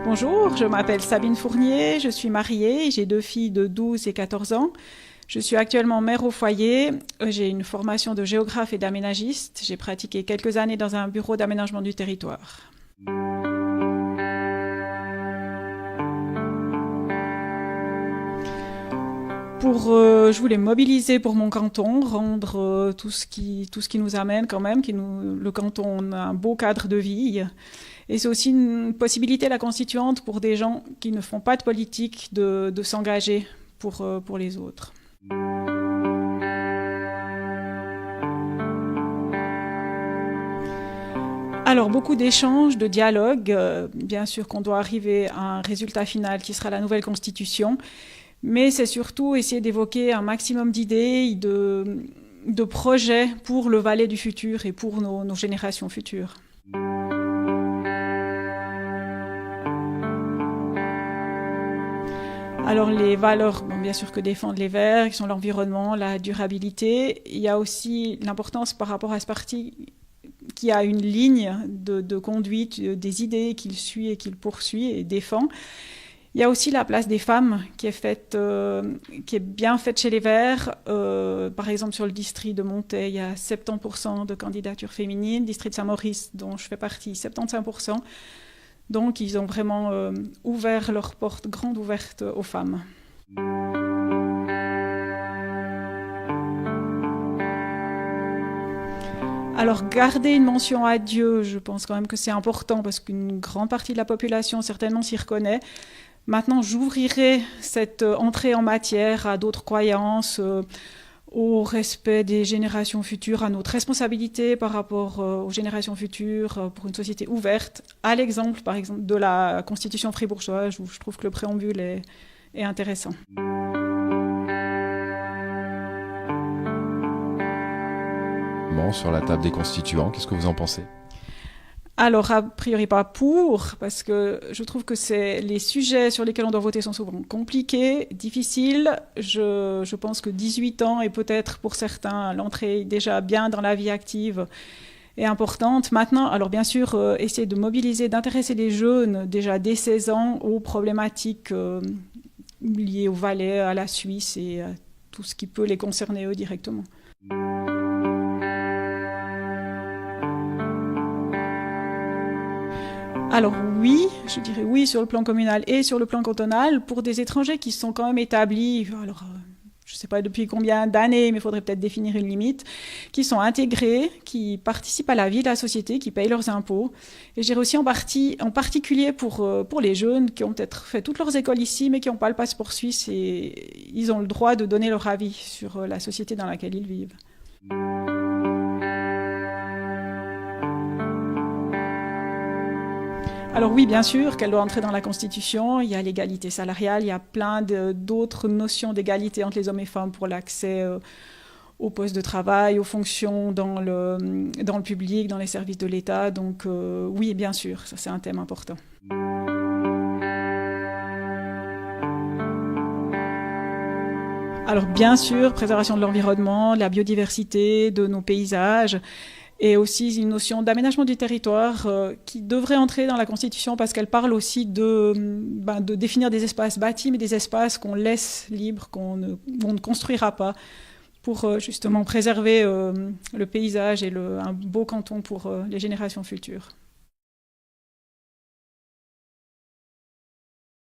Bonjour, je m'appelle Sabine Fournier, je suis mariée, j'ai deux filles de 12 et 14 ans. Je suis actuellement mère au foyer, j'ai une formation de géographe et d'aménagiste. J'ai pratiqué quelques années dans un bureau d'aménagement du territoire. Je voulais mobiliser pour mon canton, rendre tout ce qui nous amène quand même, le canton a un beau cadre de vie. Et c'est aussi une possibilité, la constituante, pour des gens qui ne font pas de politique, de s'engager pour les autres. Alors, beaucoup d'échanges, de dialogues. Bien sûr qu'on doit arriver à un résultat final qui sera la nouvelle constitution. Mais c'est surtout essayer d'évoquer un maximum d'idées, de projets pour le Valais du futur et pour nos générations futures. Alors les valeurs, bon, bien sûr que défendent les Verts, qui sont l'environnement, la durabilité. Il y a aussi l'importance par rapport à ce parti qui a une ligne de conduite, des idées qu'il suit et qu'il poursuit et défend. Il y a aussi la place des femmes qui est bien faite chez les Verts. Par exemple, sur le district de Montet, il y a 70% de candidatures féminines. District de Saint-Maurice, dont je fais partie, 75%. Donc, ils ont vraiment ouvert leurs portes grandes ouvertes aux femmes. Alors, garder une mention à Dieu, je pense quand même que c'est important parce qu'une grande partie de la population certainement s'y reconnaît. Maintenant, j'ouvrirai cette entrée en matière à d'autres croyances, au respect des générations futures, à notre responsabilité par rapport aux générations futures, pour une société ouverte, à l'exemple, par exemple, de la Constitution fribourgeoise, où je trouve que le préambule est intéressant. Sur la table des constituants, qu'est-ce que vous en pensez ? Alors, a priori pas pour, parce que je trouve que les sujets sur lesquels on doit voter sont souvent compliqués, difficiles. Je pense que 18 ans et peut-être pour certains l'entrée déjà bien dans la vie active est importante. Maintenant, alors bien sûr, essayer de mobiliser, d'intéresser les jeunes déjà dès 16 ans aux problématiques liées au Valais, à la Suisse et à tout ce qui peut les concerner eux directement. Alors oui, je dirais oui sur le plan communal et sur le plan cantonal pour des étrangers qui sont quand même établis, alors je ne sais pas depuis combien d'années, mais il faudrait peut-être définir une limite, qui sont intégrés, qui participent à la vie de la société, qui payent leurs impôts. Et je dirais aussi en particulier pour les jeunes qui ont peut-être fait toutes leurs écoles ici, mais qui n'ont pas le passeport suisse et ils ont le droit de donner leur avis sur la société dans laquelle ils vivent. Alors oui, bien sûr qu'elle doit entrer dans la Constitution. Il y a l'égalité salariale, il y a plein d'autres notions d'égalité entre les hommes et femmes pour l'accès aux postes de travail, aux fonctions dans le public, dans les services de l'État. Donc oui, bien sûr, ça c'est un thème important. Alors bien sûr, préservation de l'environnement, de la biodiversité, de nos paysages. Et aussi une notion d'aménagement du territoire qui devrait entrer dans la Constitution parce qu'elle parle aussi de définir des espaces bâtis, mais des espaces qu'on laisse libres, on ne construira pas, pour justement préserver le paysage et un beau canton pour les générations futures.